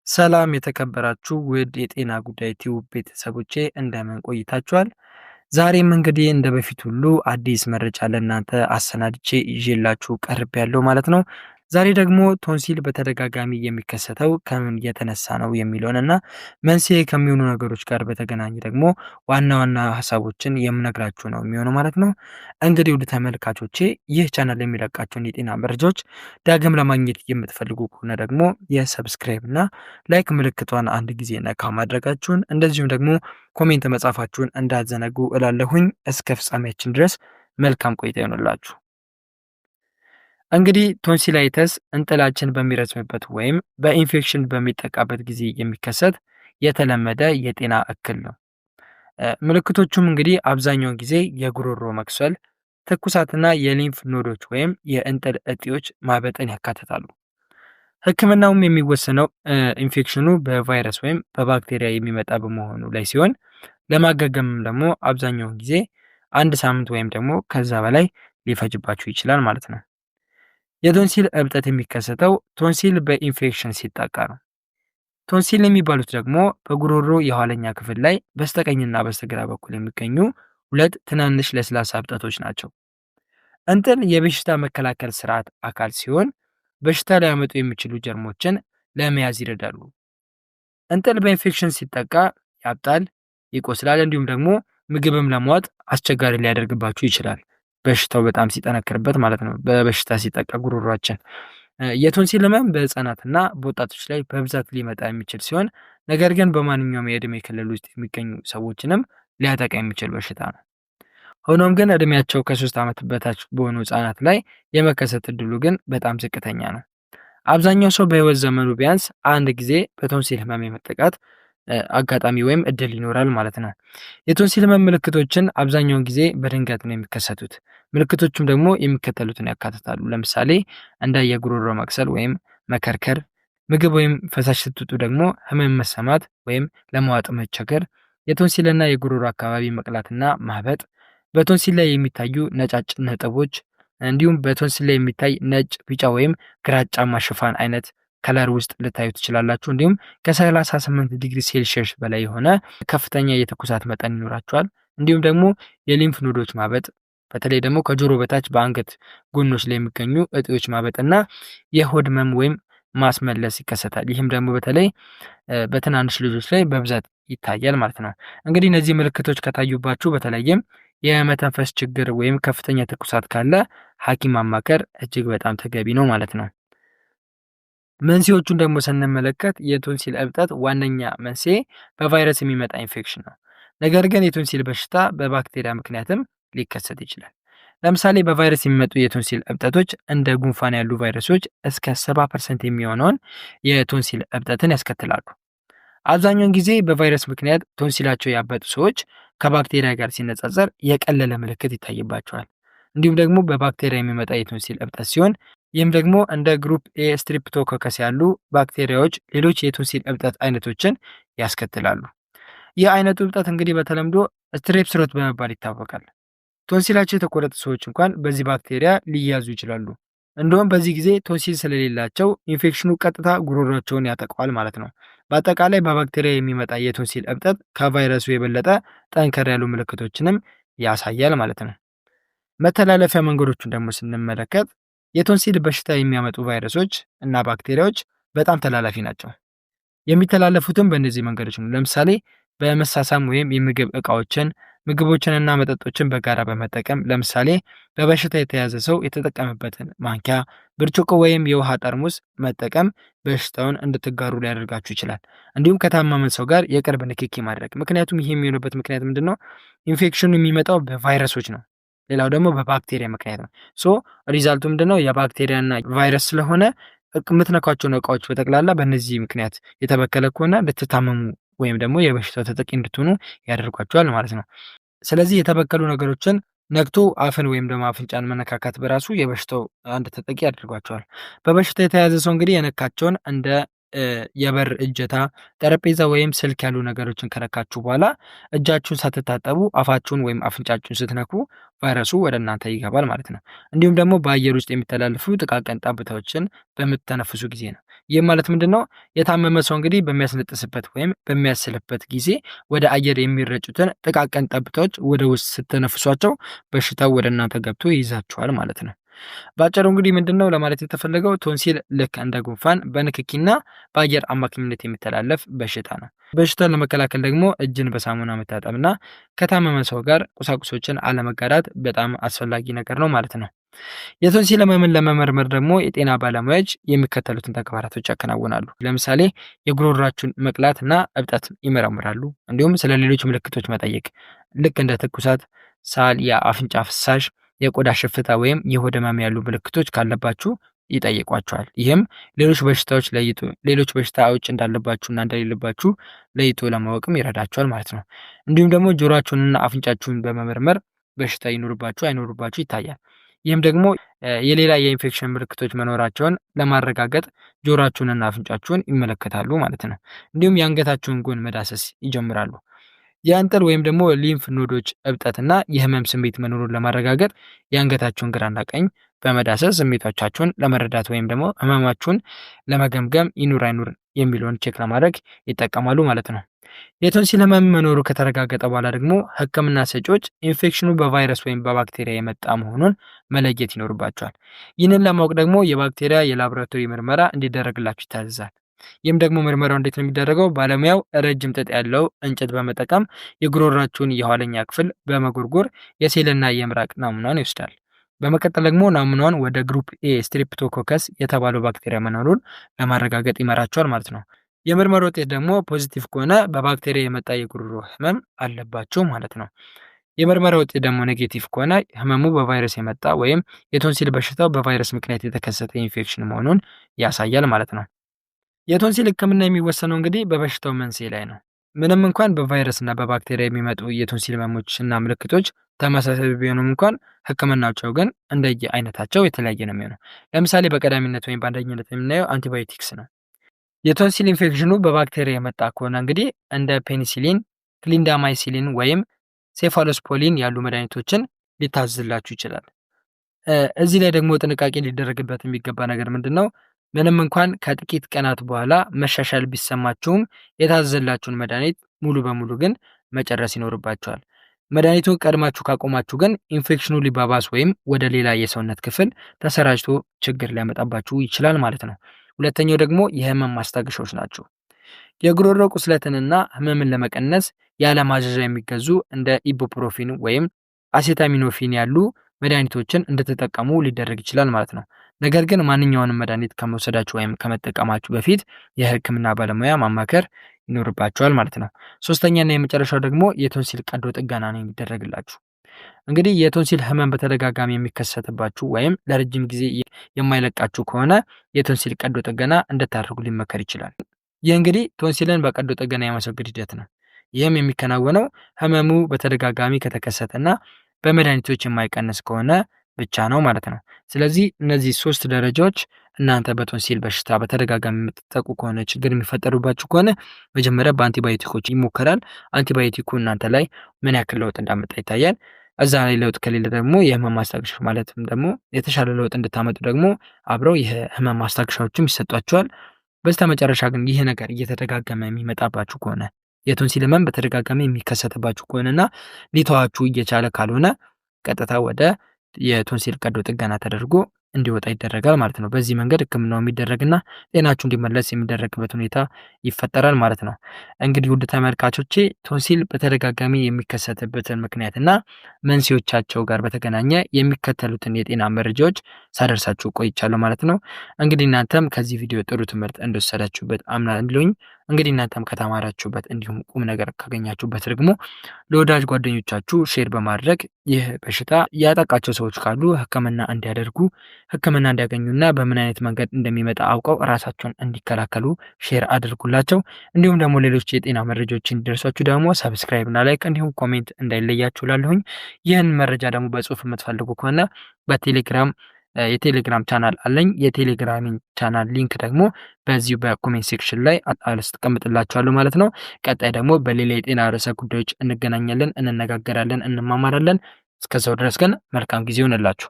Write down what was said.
ሰላም የተከበራችሁ ውድ የጤና ጉዳይ ቲዩብ ቤተሰቦቼ እንደምን ቆይታችኋል? ዛሬም እንግዲህ እንደበፊት ሁሉ አዲስ መረጃ ለእናንተ አሰናድቼ ይዤላችሁ ቀርቤያለሁ ማለት ነው። ዛሬ ደግሞ ቶንሲል በተደጋጋሚ የሚከሰተው ከምን የተነሳ ነው የሚለውን እና መንስኤ ከሚሆኑ ነገሮች ጋር በተገናኘ ደግሞ ዋና ዋና ሀሳቦችን የምነግራችሁ ነው የሚሆነው ማለት ነው። እንግዲህ ውድ ተመልካቾቼ ይህ ቻናል የሚለቃቸውን የጤና መረጃዎች ዳግም ለማግኘት የምትፈልጉ ከሆነ ደግሞ የሰብስክራይብ እና ላይክ ምልክቷን አንድ ጊዜ ነካ ማድረጋችሁን እንደዚሁም ደግሞ ኮሜንት መጻፋችሁን እንዳትዘነጉ እላለሁኝ። እስከ ፍጻሜያችን ድረስ መልካም ቆይታ ይሆንላችሁ። እንግዲህ ቶንሲላይተስ እንጥላችን በሚረዝምበት ወይም በኢንፌክሽን በሚጠቃበት ጊዜ የሚከሰት የተለመደ የጤና እክል ነው። ምልክቶቹም እንግዲህ አብዛኛውን ጊዜ የጉሮሮ መክሰል፣ ትኩሳትና የሊምፍ ኖዶች ወይም የእንጥል እጢዎች ማበጥን ያካትታሉ። ሕክምናውም የሚወሰነው ኢንፌክሽኑ በቫይረስ ወይም በባክቴሪያ የሚመጣ በመሆኑ ላይ ሲሆን ለማገገምም ደግሞ አብዛኛውን ጊዜ 1 ሳምንት ወይም ደግሞ ከዛ በላይ ሊፈጅባችሁ ይችላል ማለት ነው። የቶንሲል እብጠት የሚከሰተው ቶንሲል በኢንፌክሽን ሲጠቃ ነው። ቶንሲል የሚባሉት ደግሞ በጉሮሮ የኋለኛ ክፍል ላይ በስተቀኝና በስተግራ በኩል የሚገኙ ሁለት ትናንሽ ለስላሳ እብጠቶች ናቸው። እንጥል የበሽታ መከላከል ስርዓት አካል ሲሆን በሽታ ሊያመጡ የሚችሉ ጀርሞችን ለመያዝ ይረዳሉ። እንጥል በኢንፌክሽን ሲጠቃ ያብጣል፣ ይቆስላል፣ እንዲሁም ደግሞ ምግብም ለመዋጥ አስቸጋሪ ሊያደርግባችሁ ይችላል። በሽታው በጣም ሲጠነክርበት ማለት ነው። በበሽታ ሲጠቃ ጉሮሯችን የቶንሲል ህመም በህፃናትና በወጣቶች ላይ በብዛት ሊመጣ የሚችል ሲሆን ነገር ግን በማንኛውም የእድሜ ክልል ውስጥ የሚገኙ ሰዎችንም ሊያጠቃ የሚችል በሽታ ነው። ሆኖም ግን እድሜያቸው ከ3 ዓመት በታች በሆኑ ህጻናት ላይ የመከሰት እድሉ ግን በጣም ዝቅተኛ ነው። አብዛኛው ሰው በህይወት ዘመኑ ቢያንስ አንድ ጊዜ በቶንሲል ህመም የመጠቃት አጋጣሚ ወይም እድል ይኖራል ማለት ነው። የቶንሲል ህመም ምልክቶችን አብዛኛውን ጊዜ በድንገት ነው የሚከሰቱት። ምልክቶቹም ደግሞ የሚከተሉትን ያካትታሉ። ለምሳሌ እንደ የጉሮሮ መቅሰል ወይም መከርከር፣ ምግብ ወይም ፈሳሽ ስትውጡ ደግሞ ህመም መሰማት ወይም ለመዋጥ መቸገር፣ የቶንሲልና የጉሮሮ አካባቢ መቅላትና ማበጥ፣ በቶንሲል ላይ የሚታዩ ነጫጭ ነጥቦች እንዲሁም በቶንሲል ላይ የሚታይ ነጭ፣ ቢጫ ወይም ግራጫማ ሽፋን አይነት ከለር ውስጥ ልታዩ ትችላላችሁ። እንዲሁም ከ38 ዲግሪ ሴልሺየስ በላይ የሆነ ከፍተኛ የትኩሳት መጠን ይኖራቸዋል። እንዲሁም ደግሞ የሊምፍ ኖዶች ማበጥ፣ በተለይ ደግሞ ከጆሮ በታች በአንገት ጎኖች ላይ የሚገኙ እጢዎች ማበጥና የሆድ ህመም ወይም ማስመለስ ይከሰታል። ይህም ደግሞ በተለይ በትናንሽ ልጆች ላይ በብዛት ይታያል ማለት ነው። እንግዲህ እነዚህ ምልክቶች ከታዩባችሁ በተለይም የመተንፈስ ችግር ወይም ከፍተኛ ትኩሳት ካለ ሐኪም ማማከር እጅግ በጣም ተገቢ ነው ማለት ነው። መንስኤዎቹን ደግሞ ስንመለከት የቶንሲል እብጠት ዋነኛ መንስኤ በቫይረስ የሚመጣ ኢንፌክሽን ነው። ነገር ግን የቶንሲል በሽታ በባክቴሪያ ምክንያትም ሊከሰት ይችላል። ለምሳሌ በቫይረስ የሚመጡ የቶንሲል እብጠቶች እንደ ጉንፋን ያሉ ቫይረሶች እስከ 70% የሚሆነውን የቶንሲል እብጠትን ያስከትላሉ። አብዛኛውን ጊዜ በቫይረስ ምክንያት ቶንሲላቸው ያበጡ ሰዎች ከባክቴሪያ ጋር ሲነጻጸር የቀለለ ምልክት ይታይባቸዋል። እንዲሁም ደግሞ በባክቴሪያ የሚመጣ የቶንሲል እብጠት ሲሆን ይህም ደግሞ እንደ ግሩፕ ኤ ስትሪፕቶኮከስ ያሉ ባክቴሪያዎች ሌሎች የቶንሲል እብጠት አይነቶችን ያስከትላሉ። ይህ አይነቱ እብጠት እንግዲህ በተለምዶ ስትሬፕስሮት በመባል ይታወቃል። ቶንሲላቸው የተቆረጡ ሰዎች እንኳን በዚህ ባክቴሪያ ሊያዙ ይችላሉ። እንዲሁም በዚህ ጊዜ ቶንሲል ስለሌላቸው ኢንፌክሽኑ ቀጥታ ጉሮሯቸውን ያጠቀዋል ማለት ነው። በአጠቃላይ በባክቴሪያ የሚመጣ የቶንሲል እብጠት ከቫይረሱ የበለጠ ጠንከር ያሉ ምልክቶችንም ያሳያል ማለት ነው። መተላለፊያ መንገዶቹን ደግሞ ስንመለከት የቶንሲል በሽታ የሚያመጡ ቫይረሶች እና ባክቴሪያዎች በጣም ተላላፊ ናቸው። የሚተላለፉትም በእነዚህ መንገዶች ነው። ለምሳሌ በመሳሳም ወይም የምግብ እቃዎችን ምግቦችንና መጠጦችን በጋራ በመጠቀም ለምሳሌ በበሽታ የተያዘ ሰው የተጠቀመበትን ማንኪያ፣ ብርጭቆ ወይም የውሃ ጠርሙስ መጠቀም በሽታውን እንድትጋሩ ሊያደርጋችሁ ይችላል። እንዲሁም ከታመመ ሰው ጋር የቅርብ ንክኪ ማድረግ። ምክንያቱም ይህ የሚሆንበት ምክንያት ምንድን ነው? ኢንፌክሽኑ የሚመጣው በቫይረሶች ነው። ሌላው ደግሞ በባክቴሪያ ምክንያት ነው። ሶ ሪዛልቱ ምንድነው? የባክቴሪያና ቫይረስ ስለሆነ የምትነኳቸውን እቃዎች በጠቅላላ በእነዚህ ምክንያት የተበከለ ከሆነ ልትታመሙ ወይም ደግሞ የበሽታው ተጠቂ እንድትሆኑ ያደርጓቸዋል ማለት ነው። ስለዚህ የተበከሉ ነገሮችን ነክቶ አፍን ወይም ደግሞ አፍንጫን መነካካት በራሱ የበሽታው አንድ ተጠቂ ያደርጓቸዋል። በበሽታ የተያዘ ሰው እንግዲህ የነካቸውን እንደ የበር እጀታ፣ ጠረጴዛ ወይም ስልክ ያሉ ነገሮችን ከነካችሁ በኋላ እጃችሁን ሳትታጠቡ አፋችሁን ወይም አፍንጫችሁን ስትነኩ ቫይረሱ ወደ እናንተ ይገባል ማለት ነው። እንዲሁም ደግሞ በአየር ውስጥ የሚተላለፉ ጥቃቅን ጠብታዎችን በምትተነፍሱ ጊዜ ነው። ይህ ማለት ምንድነው? የታመመ ሰው እንግዲህ በሚያስነጥስበት ወይም በሚያስልበት ጊዜ ወደ አየር የሚረጩትን ጥቃቅን ጠብታዎች ወደ ውስጥ ስትተነፍሷቸው በሽታው ወደ እናንተ ገብቶ ይይዛችኋል ማለት ነው። በአጭሩ እንግዲህ ምንድነው ለማለት የተፈለገው ቶንሲል ልክ እንደ ጉንፋን በንክኪና በአየር አማካኝነት የሚተላለፍ በሽታ ነው። በሽታውን ለመከላከል ደግሞ እጅን በሳሙና መታጠብና ከታመመ ሰው ጋር ቁሳቁሶችን አለመጋራት በጣም አስፈላጊ ነገር ነው ማለት ነው። የቶንሲል ህመምን ለመመርመር ደግሞ የጤና ባለሙያዎች የሚከተሉትን ተግባራቶች ያከናውናሉ። ለምሳሌ የጉሮሯችሁን መቅላትና እብጠት ይመረምራሉ። እንዲሁም ስለ ሌሎች ምልክቶች መጠየቅ ልክ እንደ ትኩሳት፣ ሳል፣ የአፍንጫ ፍሳሽ፣ የቆዳ ሽፍታ ወይም የሆድ ህመም ያሉ ምልክቶች ካለባችሁ ይጠይቋቸዋል። ይህም ሌሎች በሽታዎች እንዳለባችሁና እንደሌለባችሁ ለይቶ ለማወቅም ይረዳቸዋል ማለት ነው። እንዲሁም ደግሞ ጆሮአችሁንና አፍንጫችሁን በመመርመር በሽታ ይኖርባችሁ አይኖርባችሁ ይታያል። ይህም ደግሞ የሌላ የኢንፌክሽን ምልክቶች መኖራቸውን ለማረጋገጥ ጆሮአችሁንና አፍንጫችሁን ይመለከታሉ ማለት ነው። እንዲሁም የአንገታችሁን ጎን መዳሰስ ይጀምራሉ። የአንጥር ወይም ደግሞ ሊምፍ ኖዶች እብጠትና የህመም ስሜት መኖሩን ለማረጋገጥ የአንገታችሁን ግራና ቀኝ በመዳሰስ ስሜቶቻችሁን ለመረዳት ወይም ደግሞ ህመማችሁን ለመገምገም ይኑር አይኑር የሚለውን ቼክ ለማድረግ ይጠቀማሉ ማለት ነው። የቶንሲል ህመም መኖሩ ከተረጋገጠ በኋላ ደግሞ ህክምና ሰጪዎች ኢንፌክሽኑ በቫይረስ ወይም በባክቴሪያ የመጣ መሆኑን መለየት ይኖርባቸዋል። ይህንን ለማወቅ ደግሞ የባክቴሪያ የላቦራቶሪ ምርመራ እንዲደረግላችሁ ይታዘዛል። ይህም ደግሞ ምርመራው እንዴት ነው የሚደረገው? ባለሙያው ረጅም ጥጥ ያለው እንጨት በመጠቀም የጉሮሯችሁን የኋለኛ ክፍል በመጎርጎር የሴልና የምራቅ ናሙናን ይወስዳል። በመቀጠል ደግሞ ናሙናውን ወደ ግሩፕ ኤ ስትሬፕቶኮከስ የተባለው ባክቴሪያ መኖሩን ለማረጋገጥ ይመራቸዋል ማለት ነው። የምርመራ ውጤት ደግሞ ፖዚቲቭ ከሆነ በባክቴሪያ የመጣ የጉሮሮ ህመም አለባቸው ማለት ነው። የምርመራ ውጤት ደግሞ ኔጌቲቭ ከሆነ ህመሙ በቫይረስ የመጣ ወይም የቶንሲል በሽታው በቫይረስ ምክንያት የተከሰተ ኢንፌክሽን መሆኑን ያሳያል ማለት ነው። የቶንሲል ህክምና የሚወሰነው እንግዲህ በበሽታው መንስኤ ላይ ነው። ምንም እንኳን በቫይረስ እና በባክቴሪያ የሚመጡ የቶንሲል ህመሞች እና ምልክቶች ተመሳሳይ ቢሆኑም እንኳን ህክምናቸው ግን እንደየ አይነታቸው የተለያየ ነው የሚሆነው። ለምሳሌ በቀዳሚነት ወይም በአንደኝነት የምናየው አንቲባዮቲክስ ነው። የቶንሲል ኢንፌክሽኑ በባክቴሪያ የመጣ ከሆነ እንግዲህ እንደ ፔኒሲሊን፣ ክሊንዳማይሲሊን ወይም ሴፋሎስፖሊን ያሉ መድኃኒቶችን ሊታዘዝላችሁ ይችላል። እዚህ ላይ ደግሞ ጥንቃቄ ሊደረግበት የሚገባ ነገር ምንድን ነው? ምንም እንኳን ከጥቂት ቀናት በኋላ መሻሻል ቢሰማችሁም የታዘዘላችሁን መድኃኒት ሙሉ በሙሉ ግን መጨረስ ይኖርባችኋል። መድኃኒቱን ቀድማችሁ ካቆማችሁ ግን ኢንፌክሽኑ ሊባባስ ወይም ወደ ሌላ የሰውነት ክፍል ተሰራጭቶ ችግር ሊያመጣባችሁ ይችላል ማለት ነው። ሁለተኛው ደግሞ የህመም ማስታገሻዎች ናቸው። የጉሮሮ ቁስለትንና ህመምን ለመቀነስ ያለ ማዘዣ የሚገዙ እንደ ኢቡፕሮፊን ወይም አሴታሚኖፊን ያሉ መድኃኒቶችን እንድትጠቀሙ ሊደረግ ይችላል ማለት ነው። ነገር ግን ማንኛውንም መድኃኒት ከመውሰዳችሁ ወይም ከመጠቀማችሁ በፊት የህክምና ባለሙያ ማማከር ይኖርባችኋል ማለት ነው። ሶስተኛና የመጨረሻው ደግሞ የቶንሲል ቀዶ ጥገና ነው የሚደረግላችሁ። እንግዲህ የቶንሲል ህመም በተደጋጋሚ የሚከሰትባችሁ ወይም ለረጅም ጊዜ የማይለቃችሁ ከሆነ የቶንሲል ቀዶ ጥገና እንድታደርጉ ሊመከር ይችላል። ይህ እንግዲህ ቶንሲልን በቀዶ ጥገና የማስወገድ ሂደት ነው። ይህም የሚከናወነው ህመሙ በተደጋጋሚ ከተከሰተና በመድኃኒቶች የማይቀንስ ከሆነ ብቻ ነው ማለት ነው። ስለዚህ እነዚህ 3 ደረጃዎች እናንተ በቶንሲል በሽታ በተደጋጋሚ የምትጠቁ ከሆነ ችግር የሚፈጠሩባችሁ ከሆነ መጀመሪያ በአንቲባዮቲኮች ይሞከራል። አንቲባዮቲኩ እናንተ ላይ ምን ያክል ለውጥ እንዳመጣ ይታያል። እዛ ላይ ለውጥ ከሌለ ደግሞ የህመም ማስታገሻ ማለትም ደግሞ የተሻለ ለውጥ እንድታመጡ ደግሞ አብረው የህመም ማስታገሻዎችም ይሰጧቸዋል። በስተመጨረሻ ግን ይህ ነገር እየተደጋገመ የሚመጣባችሁ ከሆነ የቶንሲል ህመም በተደጋጋሚ የሚከሰትባችሁ ከሆነና ሊተዋችሁ እየቻለ ካልሆነ ቀጥታ ወደ የቶንሲል ቀዶ ጥገና ተደርጎ እንዲወጣ ይደረጋል ማለት ነው። በዚህ መንገድ ህክምናው የሚደረግና ጤናችሁ እንዲመለስ የሚደረግበት ሁኔታ ይፈጠራል ማለት ነው። እንግዲህ ውድ ተመልካቾቼ ቶንሲል በተደጋጋሚ የሚከሰትበትን ምክንያትና መንስኤዎቻቸው ጋር በተገናኘ የሚከተሉትን የጤና መረጃዎች ሳደርሳችሁ ቆይቻለሁ ማለት ነው። እንግዲህ እናንተም ከዚህ ቪዲዮ ጥሩ ትምህርት እንደወሰዳችሁበት አምናለሁኝ። እንግዲህ እናንተም ከተማራችሁበት እንዲሁም ቁም ነገር ካገኛችሁበት ደግሞ ለወዳጅ ጓደኞቻችሁ ሼር በማድረግ ይህ በሽታ ያጠቃቸው ሰዎች ካሉ ህክምና እንዲያደርጉ ህክምና እንዲያገኙና በምን አይነት መንገድ እንደሚመጣ አውቀው ራሳቸውን እንዲከላከሉ ሼር አድርጉላቸው። እንዲሁም ደግሞ ሌሎች የጤና መረጃዎች እንዲደርሷችሁ ደግሞ ሰብስክራይብ እና ላይክ እንዲሁም ኮሜንት እንዳይለያችሁ ላለሁኝ። ይህን መረጃ ደግሞ በጽሁፍ የምትፈልጉ ከሆነ በቴሌግራም የቴሌግራም ቻናል አለኝ። የቴሌግራም ቻናል ሊንክ ደግሞ በዚሁ በኮሜንት ሴክሽን ላይ አስቀምጥላችኋለሁ ማለት ነው። ቀጣይ ደግሞ በሌላ የጤና ርዕሰ ጉዳዮች እንገናኛለን፣ እንነጋገራለን፣ እንማማራለን። እስከዛው ድረስ ግን መልካም ጊዜ ይሆንላችሁ።